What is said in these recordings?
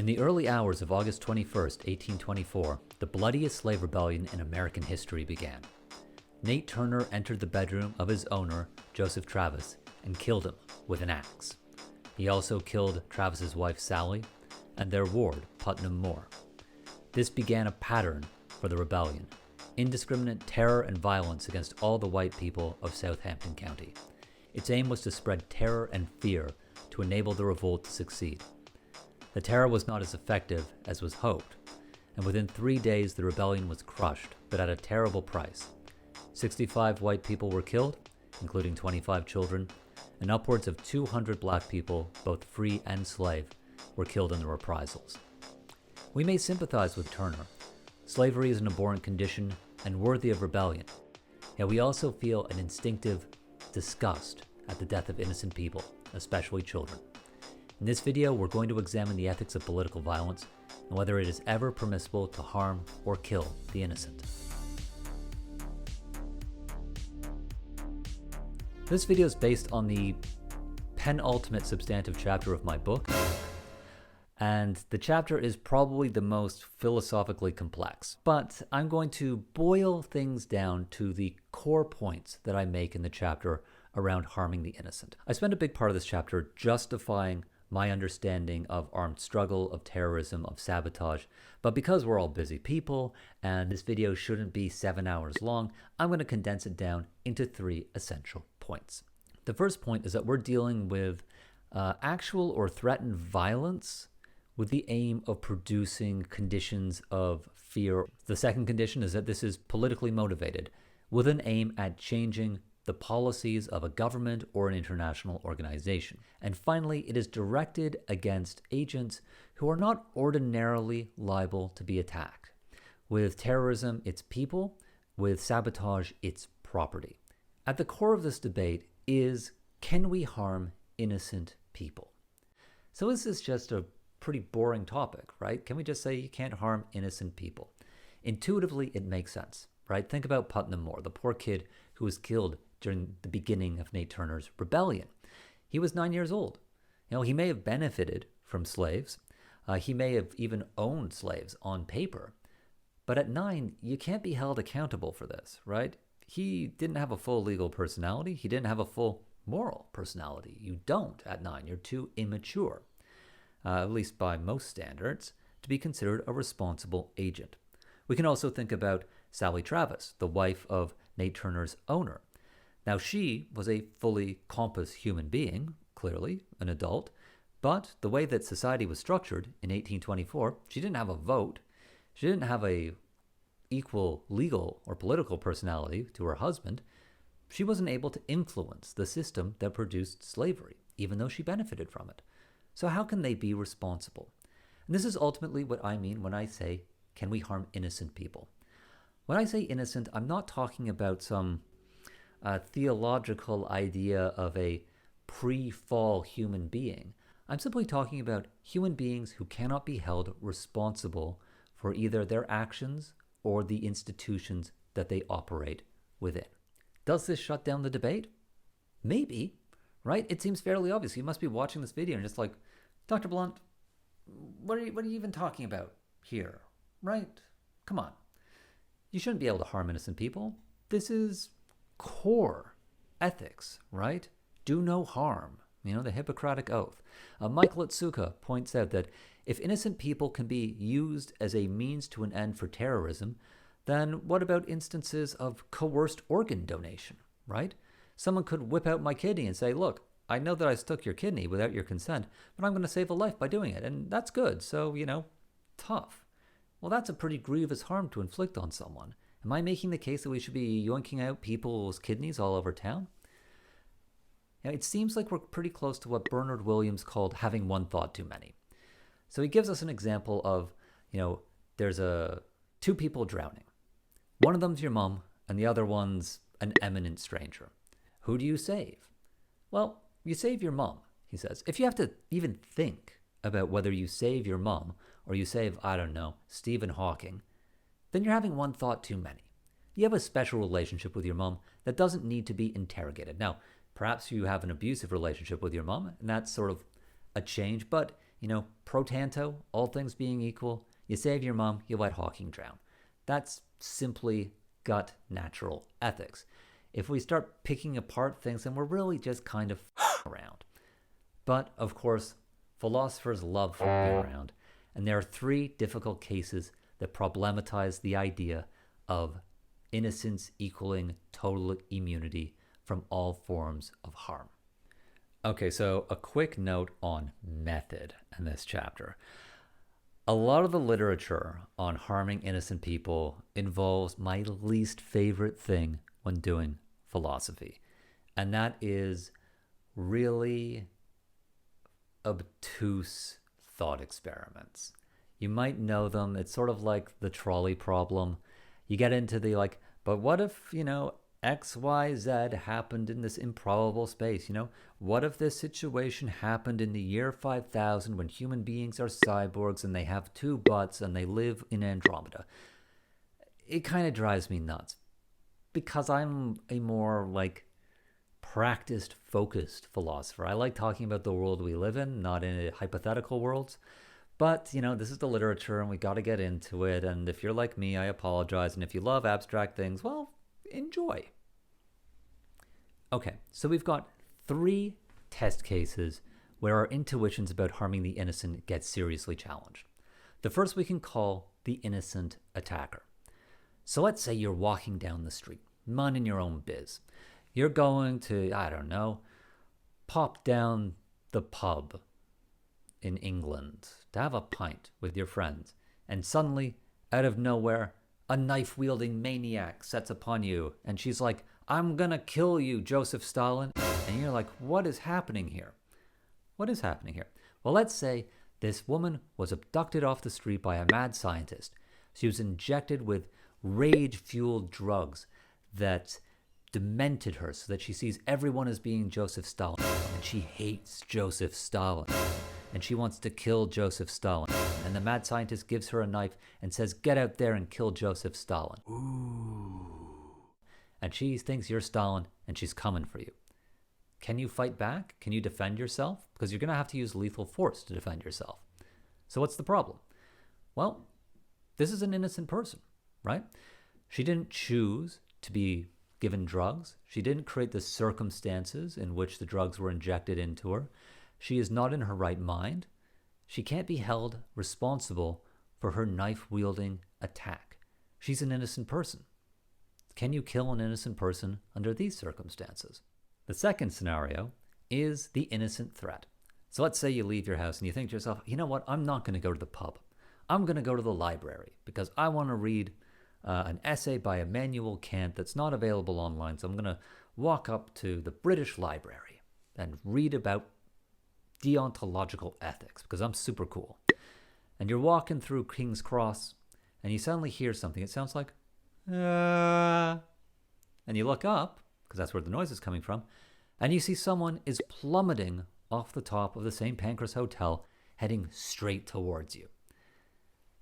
In the early hours of August 21st, 1824, the bloodiest slave rebellion in American history began. Nate Turner entered the bedroom of his owner, Joseph Travis, and killed him with an axe. He also killed Travis's wife, Sally, and their ward, Putnam Moore. This began a pattern for the rebellion: indiscriminate terror and violence against all the white people of Southampton County. Its aim was to spread terror and fear to enable the revolt to succeed. The terror was not as effective as was hoped, and within 3 days the rebellion was crushed, but at a terrible price. 65 white people were killed, including 25 children, and upwards of 200 black people, both free and slave, were killed in the reprisals. We may sympathize with Turner. Slavery is an abhorrent condition and worthy of rebellion, yet we also feel an instinctive disgust at the death of innocent people, especially children. In this video, we're going to examine the ethics of political violence and whether it is ever permissible to harm or kill the innocent. This video is based on the penultimate substantive chapter of my book, and the chapter is probably the most philosophically complex, but I'm going to boil things down to the core points that I make in the chapter around harming the innocent. I spend a big part of this chapter justifying my understanding of armed struggle, of terrorism, of sabotage, but because we're all busy people and this video shouldn't be 7 hours long, I'm going to condense it down into 3 essential points. The first point is that we're dealing with actual or threatened violence with the aim of producing conditions of fear. The second condition is that this is politically motivated, with an aim at changing the policies of a government or an international organization. And finally, it is directed against agents who are not ordinarily liable to be attacked. With terrorism, it's people. With sabotage, it's property. At the core of this debate is, can we harm innocent people? So this is just a pretty boring topic, right? Can we just say you can't harm innocent people? Intuitively, it makes sense, right? Think about Putnam Moore, the poor kid who was killed during the beginning of Nate Turner's rebellion. He was 9 years old. He may have benefited from slaves. He may have even owned slaves on paper. But at 9, you can't be held accountable for this, right? He didn't have a full legal personality. He didn't have a full moral personality. You don't at 9. You're too immature, at least by most standards, to be considered a responsible agent. We can also think about Sally Travis, the wife of Nate Turner's owner. Now, she was a fully compass human being, clearly an adult, but the way that society was structured in 1824, she didn't have a vote. She didn't have a equal legal or political personality to her husband. She wasn't able to influence the system that produced slavery, even though she benefited from it. So how can they be responsible? And this is ultimately what I mean when I say, can we harm innocent people? When I say innocent, I'm not talking about some theological idea of a pre-fall human being. I'm simply talking about human beings who cannot be held responsible for either their actions or the institutions that they operate within. Does this shut down the debate? Maybe, right? It seems fairly obvious. You must be watching this video and just like, Dr. Blunt, what are you even talking about here, right? Come on. You shouldn't be able to harm innocent people. This is core ethics, right? Do no harm, the Hippocratic Oath. Michael Otsuka points out that if innocent people can be used as a means to an end for terrorism, then what about instances of coerced organ donation, right? Someone could whip out my kidney and say, look, I know that I took your kidney without your consent, but I'm going to save a life by doing it, and that's good, so, tough. Well, that's a pretty grievous harm to inflict on someone. Am I making the case that we should be yoinking out people's kidneys all over town? It seems like we're pretty close to what Bernard Williams called having one thought too many. So he gives us an example of, there's 2 people drowning. One of them's your mom, and the other one's an eminent stranger. Who do you save? Well, you save your mom, he says. If you have to even think about whether you save your mom or you save, I don't know, Stephen Hawking, then you're having one thought too many. You have a special relationship with your mom that doesn't need to be interrogated. Now, perhaps you have an abusive relationship with your mom, and that's sort of a change, but pro tanto, all things being equal, you save your mom, you let Hawking drown. That's simply gut natural ethics. If we start picking apart things, then we're really just kind of around. But, of course, philosophers love fucking around, and there are 3 difficult cases that problematize the idea of innocence equaling total immunity from all forms of harm. Okay, so a quick note on method in this chapter. A lot of the literature on harming innocent people involves my least favorite thing when doing philosophy, and that is really obtuse thought experiments. You might know them. It's sort of like the trolley problem. You get into the but what if, X, Y, Z happened in this improbable space? What if this situation happened in the year 5000 when human beings are cyborgs and they have 2 butts and they live in Andromeda? It kind of drives me nuts because I'm a more practiced, focused philosopher. I like talking about the world we live in, not in hypothetical worlds. But, this is the literature and we got to get into it. And if you're like me, I apologize. And if you love abstract things, well, enjoy. Okay, so we've got 3 test cases where our intuitions about harming the innocent get seriously challenged. The first we can call the innocent attacker. So let's say you're walking down the street, minding your own biz. You're going to, pop down the pub in England to have a pint with your friends. And suddenly, out of nowhere, a knife-wielding maniac sets upon you. And she's like, I'm gonna kill you, Joseph Stalin. And you're like, what is happening here? What is happening here? Well, let's say this woman was abducted off the street by a mad scientist. She was injected with rage-fueled drugs that demented her so that she sees everyone as being Joseph Stalin. And she hates Joseph Stalin. And she wants to kill Joseph Stalin. And the mad scientist gives her a knife and says, get out there and kill Joseph Stalin. Ooh. And she thinks you're Stalin and she's coming for you. Can you fight back? Can you defend yourself? Because you're going to have to use lethal force to defend yourself. So what's the problem? Well, this is an innocent person, right? She didn't choose to be given drugs. She didn't create the circumstances in which the drugs were injected into her. She is not in her right mind. She can't be held responsible for her knife-wielding attack. She's an innocent person. Can you kill an innocent person under these circumstances? The second scenario is the innocent threat. So let's say you leave your house and you think to yourself, you know what, I'm not going to go to the pub. I'm going to go to the library because I want to read an essay by Immanuel Kant that's not available online. So I'm going to walk up to the British Library and read about deontological ethics because I'm super cool. And you're walking through King's Cross and you suddenly hear something. It sounds like, and you look up, because that's where the noise is coming from, and you see someone is plummeting off the top of the St. Pancras Hotel, heading straight towards you.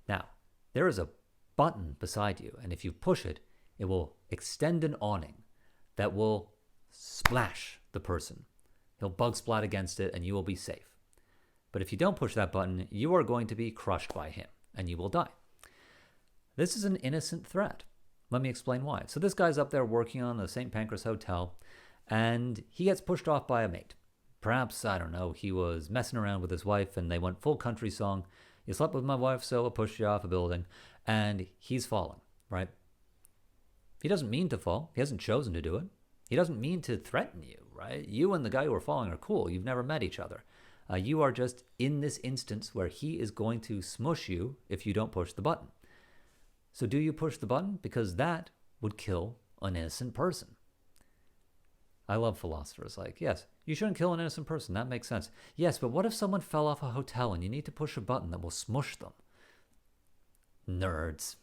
Now, there is a button beside you, and if you push it, it will extend an awning that will splash the person. He'll bug splat against it, and you will be safe. But if you don't push that button, you are going to be crushed by him, and you will die. This is an innocent threat. Let me explain why. So this guy's up there working on the St. Pancras Hotel, and he gets pushed off by a mate. Perhaps, I don't know, he was messing around with his wife, and they went full country song. You slept with my wife, so I'll push you off a building. And he's falling, right? He doesn't mean to fall. He hasn't chosen to do it. He doesn't mean to threaten you, right? You and the guy who are falling are cool. You've never met each other. You are just in this instance where he is going to smush you if you don't push the button. So do you push the button? Because that would kill an innocent person. I love philosophers like, yes, you shouldn't kill an innocent person. That makes sense. Yes, but what if someone fell off a hotel and you need to push a button that will smush them? Nerds.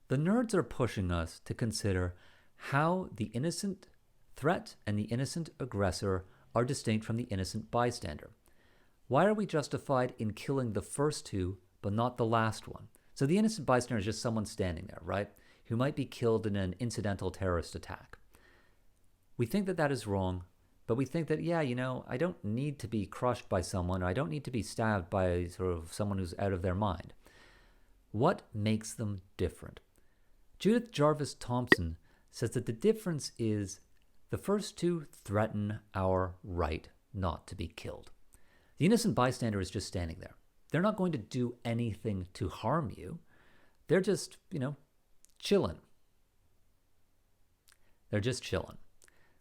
The nerds are pushing us to consider how the innocent threat and the innocent aggressor are distinct from the innocent bystander. Why are we justified in killing the first two but not the last one? So the innocent bystander is just someone standing there, right, who might be killed in an incidental terrorist attack. We think that that is wrong But we think that, yeah, I don't need to be crushed by someone, or I don't need to be stabbed by sort of someone who's out of their mind. What makes them different? Judith Jarvis Thomson says that the difference is the first two threaten our right not to be killed. The innocent bystander is just standing there. They're not going to do anything to harm you. They're just, chilling. They're just chilling.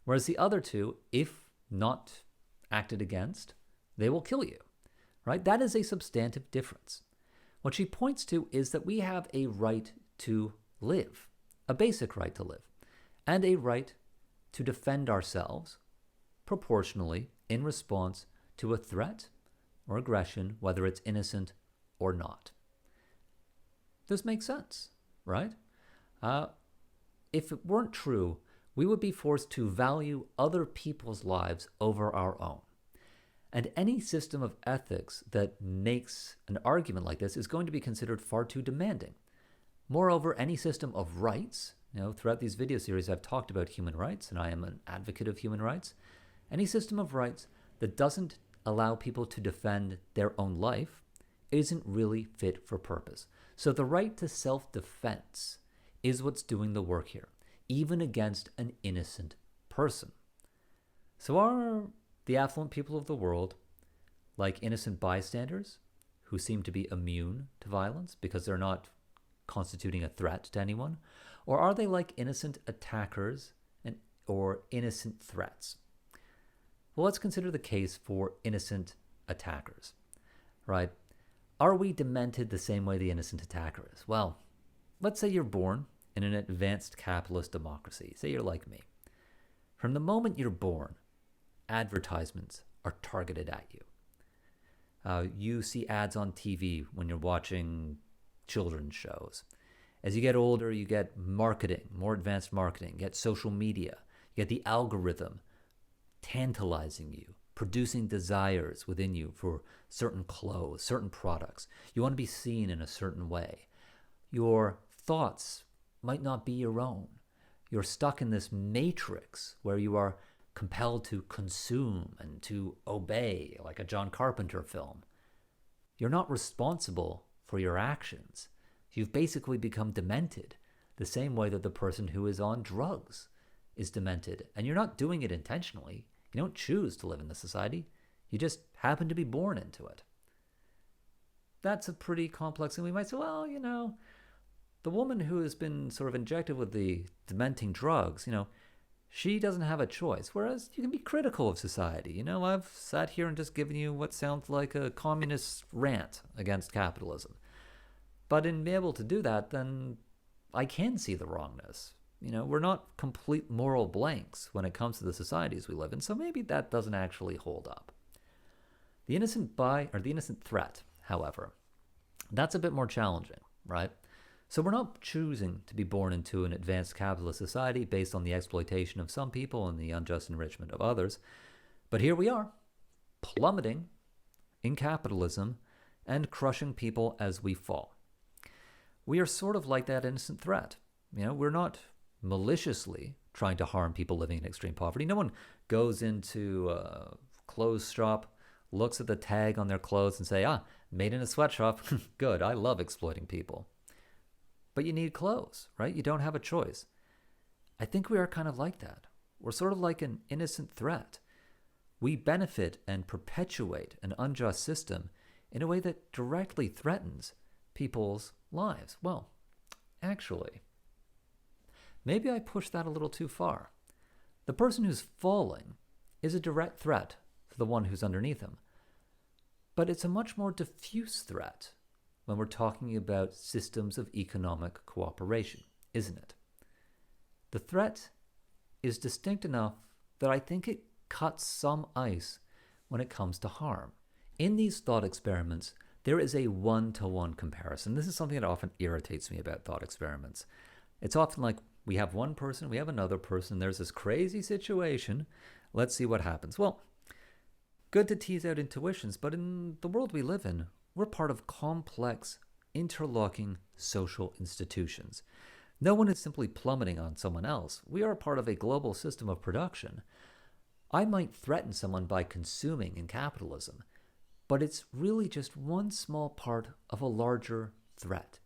Whereas the other two, if not acted against, they will kill you, right? That is a substantive difference. What she points to is that we have a right to live, a basic right to live, and a right to defend ourselves proportionally in response to a threat or aggression, whether it's innocent or not. This makes sense, right? If it weren't true, we would be forced to value other people's lives over our own. And any system of ethics that makes an argument like this is going to be considered far too demanding. Moreover, any system of rights, throughout these video series I've talked about human rights, and I am an advocate of human rights. Any system of rights that doesn't allow people to defend their own life isn't really fit for purpose. So the right to self-defense is what's doing the work here, even against an innocent person. So are the affluent people of the world like innocent bystanders who seem to be immune to violence because they're not constituting a threat to anyone? Or are they like innocent attackers or innocent threats? Well, let's consider the case for innocent attackers, right? Are we demented the same way the innocent attacker is? Well, let's say you're born in an advanced capitalist democracy. Say you're like me. From the moment you're born, advertisements are targeted at you. You see ads on TV when you're watching children's shows. As you get older, you get marketing, more advanced marketing. You get social media. You get the algorithm tantalizing you, producing desires within you for certain clothes, certain products. You want to be seen in a certain way. Your thoughts might not be your own. You're stuck in this matrix where you are compelled to consume and to obey, like a John Carpenter film. You're not responsible for your actions. You've basically become demented, the same way that the person who is on drugs is demented. And you're not doing it intentionally. You don't choose to live in this society. You just happen to be born into it. That's a pretty complex thing. We might say, well, the woman who has been sort of injected with the dementing drugs, she doesn't have a choice. Whereas you can be critical of society. I've sat here and just given you what sounds like a communist rant against capitalism. But in being able to do that, then I can see the wrongness. We're not complete moral blanks when it comes to the societies we live in, so maybe that doesn't actually hold up. The innocent threat, however, that's a bit more challenging, right? So we're not choosing to be born into an advanced capitalist society based on the exploitation of some people and the unjust enrichment of others. But here we are, plummeting in capitalism and crushing people as we fall. We are sort of like that innocent threat. We're not maliciously trying to harm people living in extreme poverty. No one goes into a clothes shop, looks at the tag on their clothes and say, made in a sweatshop. Good, I love exploiting people. But you need clothes, right? You don't have a choice. I think we are kind of like that. We're sort of like an innocent threat. We benefit and perpetuate an unjust system in a way that directly threatens people's lives. Well, actually, maybe I pushed that a little too far. The person who's falling is a direct threat to the one who's underneath him. But it's a much more diffuse threat when we're talking about systems of economic cooperation, isn't it? The threat is distinct enough that I think it cuts some ice when it comes to harm. In these thought experiments, there is a one-to-one comparison. This is something that often irritates me about thought experiments. It's often like, we have one person, we have another person, there's this crazy situation, let's see what happens. Well, good to tease out intuitions, but in the world we live in, we're part of complex, interlocking social institutions. No one is simply plummeting on someone else. We are part of a global system of production. I might threaten someone by consuming in capitalism, but it's really just one small part of a larger threat.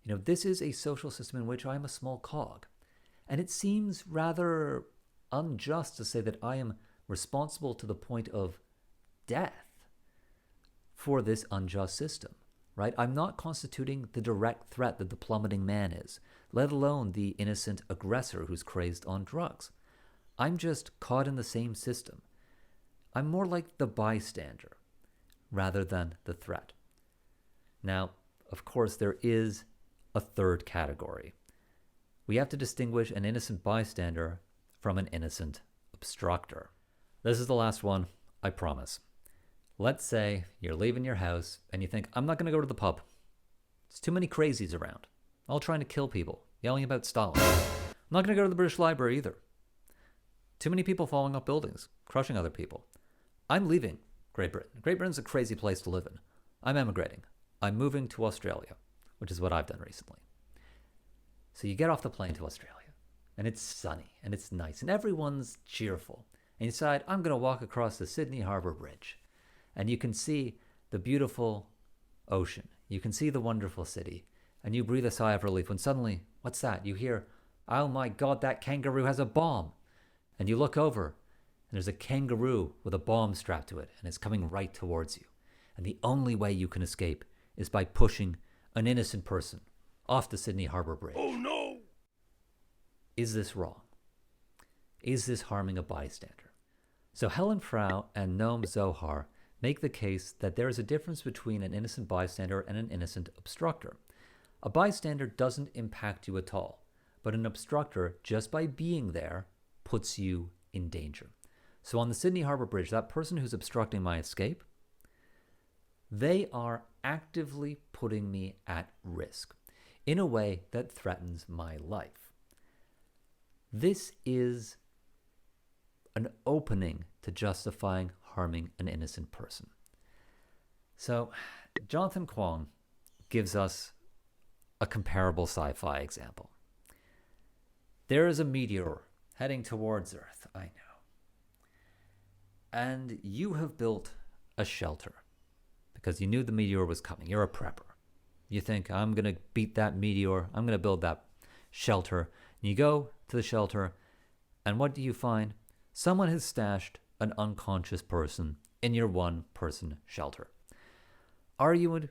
This is a social system in which I'm a small cog, and it seems rather unjust to say that I am responsible to the point of death for this unjust system, right? I'm not constituting the direct threat that the plummeting man is, let alone the innocent aggressor who's crazed on drugs. I'm just caught in the same system. I'm more like the bystander rather than the threat. Now, of course, there is a third category. We have to distinguish an innocent bystander from an innocent obstructor. This is the last one, I promise. Let's say you're leaving your house and you think, I'm not going to go to the pub. There's too many crazies around, all trying to kill people, yelling about Stalin. I'm not going to go to the British Library either. Too many people falling off buildings, crushing other people. I'm leaving Great Britain. Great Britain's a crazy place to live in. I'm emigrating. I'm moving to Australia, which is what I've done recently. So you get off the plane to Australia, and it's sunny, and it's nice, and everyone's cheerful. And you decide, I'm going to walk across the Sydney Harbour Bridge. And you can see the beautiful ocean. You can see the wonderful city. And you breathe a sigh of relief when suddenly, what's that? You hear, oh my God, that kangaroo has a bomb. And you look over, and there's a kangaroo with a bomb strapped to it, and it's coming right towards you. And the only way you can escape is by pushing an innocent person off the Sydney Harbour Bridge. Oh no! Is this wrong? Is this harming a bystander? So Helen Frowe and Noam Zohar make the case that there is a difference between an innocent bystander and an innocent obstructor. A bystander doesn't impact you at all, but an obstructor, just by being there, puts you in danger. So on the Sydney Harbour Bridge, that person who's obstructing my escape, they are actively putting me at risk in a way that threatens my life. This is an opening to justifying harming an innocent person. So Jonathan Kwong gives us a comparable sci-fi example. There is a meteor heading towards Earth, I know. And you have built a shelter because you knew the meteor was coming. You're a prepper. You think, I'm going to beat that meteor. I'm going to build that shelter. And you go to the shelter, and what do you find? Someone has stashed an unconscious person in your one-person shelter. Are you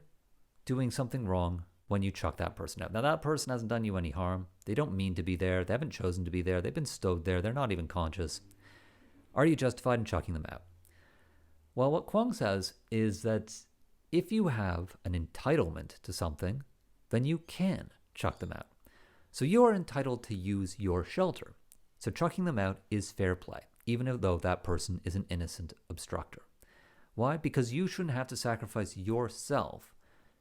doing something wrong when you chuck that person out? Now, that person hasn't done you any harm. They don't mean to be there. They haven't chosen to be there. They've been stowed there. They're not even conscious. Are you justified in chucking them out? Well, what Kwong says is that if you have an entitlement to something, then you can chuck them out. So you are entitled to use your shelter. So chucking them out is fair play, even though that person is an innocent obstructor. Why? Because you shouldn't have to sacrifice yourself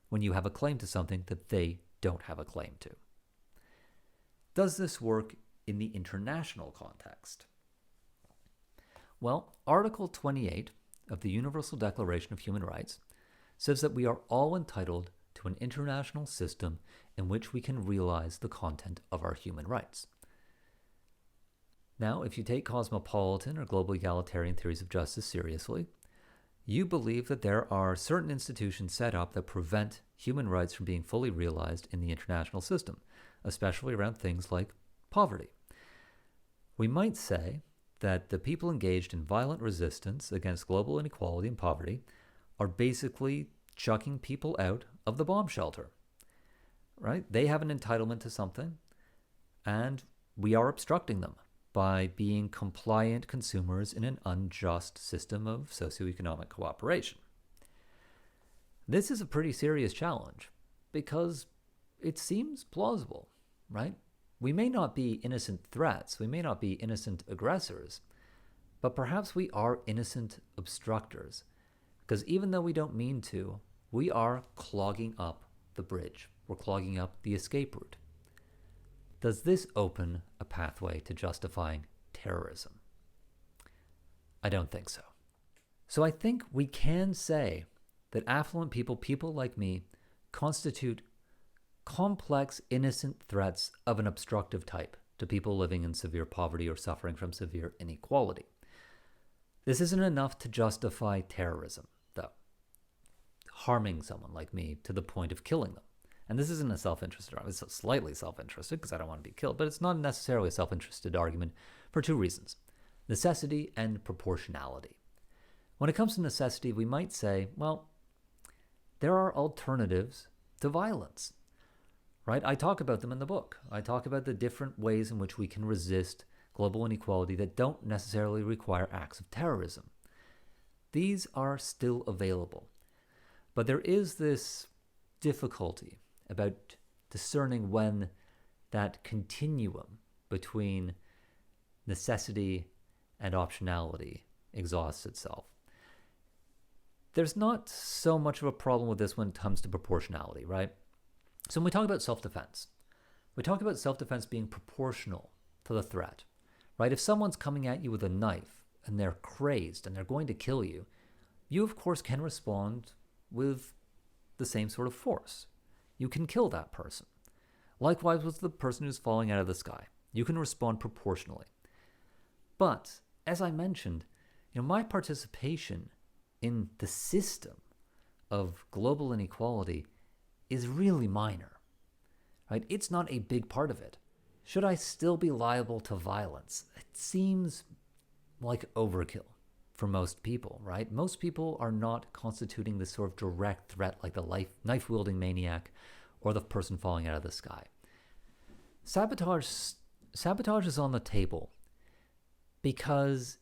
when you have a claim to something that they don't have a claim to. Does this work in the international context? Well, Article 28 of the Universal Declaration of Human Rights says that we are all entitled to an international system in which we can realize the content of our human rights. Now, if you take cosmopolitan or global egalitarian theories of justice seriously, you believe that there are certain institutions set up that prevent human rights from being fully realized in the international system, especially around things like poverty. We might say that the people engaged in violent resistance against global inequality and poverty are basically chucking people out of the bomb shelter, right? They have an entitlement to something, and we are obstructing them by being compliant consumers in an unjust system of socioeconomic cooperation. This is a pretty serious challenge because it seems plausible, right? We may not be innocent threats, we may not be innocent aggressors, but perhaps we are innocent obstructors, because even though we don't mean to, we are clogging up the bridge. We're clogging up the escape route. Does this open a pathway to justifying terrorism? I don't think so. So I think we can say that affluent people, people like me, constitute complex, innocent threats of an obstructive type to people living in severe poverty or suffering from severe inequality. This isn't enough to justify terrorism, though. Harming someone like me to the point of killing them. And this isn't a self-interested argument. It's slightly self-interested because I don't want to be killed, but it's not necessarily a self-interested argument for two reasons: necessity and proportionality. When it comes to necessity, we might say, well, there are alternatives to violence, right? I talk about them in the book. I talk about the different ways in which we can resist global inequality that don't necessarily require acts of terrorism. These are still available. But there is this difficulty about discerning when that continuum between necessity and optionality exhausts itself. There's not so much of a problem with this when it comes to proportionality, right? So when we talk about self-defense, we talk about self-defense being proportional to the threat, right? If someone's coming at you with a knife and they're crazed and they're going to kill you, you of course can respond with the same sort of force. You can kill that person. Likewise with the person who's falling out of the sky. You can respond proportionally. But, as I mentioned, my participation in the system of global inequality is really minor, right? It's not a big part of it. Should I still be liable to violence? It seems like overkill for most people, right? Most people are not constituting this sort of direct threat like the knife-wielding maniac or the person falling out of the sky. Sabotage is on the table because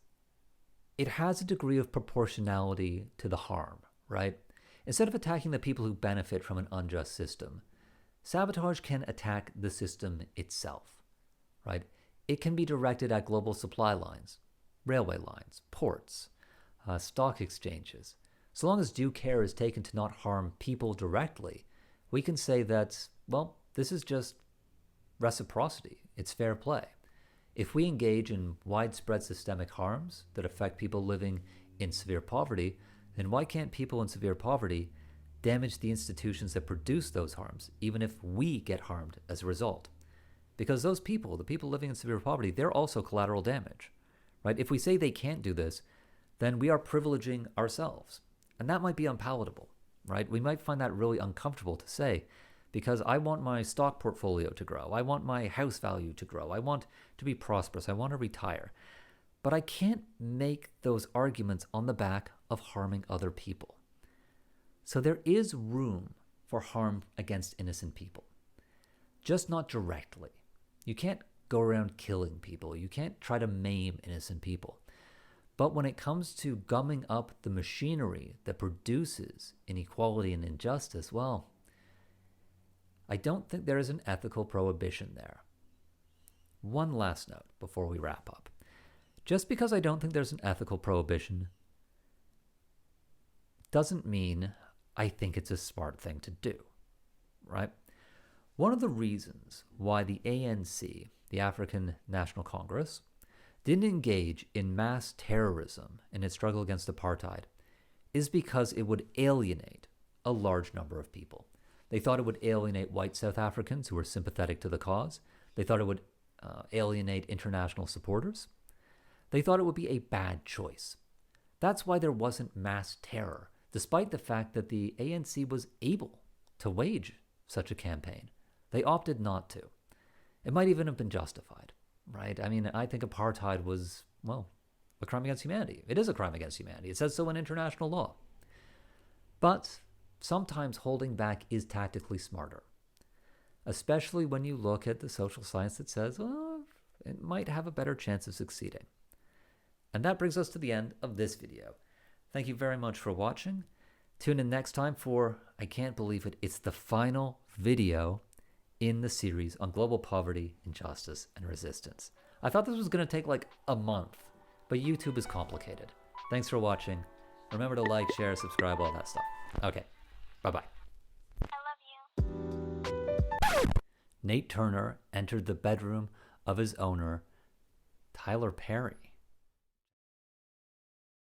it has a degree of proportionality to the harm, right? Instead of attacking the people who benefit from an unjust system, sabotage can attack the system itself, right? It can be directed at global supply lines, railway lines, ports, stock exchanges. So long as due care is taken to not harm people directly, we can say that, well, this is just reciprocity. It's fair play. If we engage in widespread systemic harms that affect people living in severe poverty, then why can't people in severe poverty damage the institutions that produce those harms, even if we get harmed as a result? Because those people, the people living in severe poverty, they're also collateral damage, right? If we say they can't do this, then we are privileging ourselves. And that might be unpalatable, right? We might find that really uncomfortable to say, because I want my stock portfolio to grow. I want my house value to grow. I want to be prosperous. I want to retire. But I can't make those arguments on the back of harming other people. So there is room for harm against innocent people, just not directly. You can't go around killing people. You can't try to maim innocent people. But when it comes to gumming up the machinery that produces inequality and injustice, well, I don't think there is an ethical prohibition there. One last note before we wrap up. Just because I don't think there's an ethical prohibition doesn't mean I think it's a smart thing to do, right? One of the reasons why the ANC, the African National Congress, didn't engage in mass terrorism in its struggle against apartheid is because it would alienate a large number of people. They thought it would alienate white South Africans who were sympathetic to the cause. They thought it would alienate international supporters. They thought it would be a bad choice. That's why there wasn't mass terror, despite the fact that the ANC was able to wage such a campaign. They opted not to. It might even have been justified, right? I mean, I think apartheid was, well, a crime against humanity. It is a crime against humanity. It says so in international law. But sometimes holding back is tactically smarter, especially when you look at the social science that says, well, it might have a better chance of succeeding. And that brings us to the end of this video. Thank you very much for watching. Tune in next time for, I can't believe it, it's the final video in the series on global poverty, injustice, and resistance. I thought this was going to take like a month, but YouTube is complicated. Thanks for watching. Remember to like, share, subscribe, all that stuff. Okay, bye-bye. I love you. Nate Turner entered the bedroom of his owner, Tyler Perry.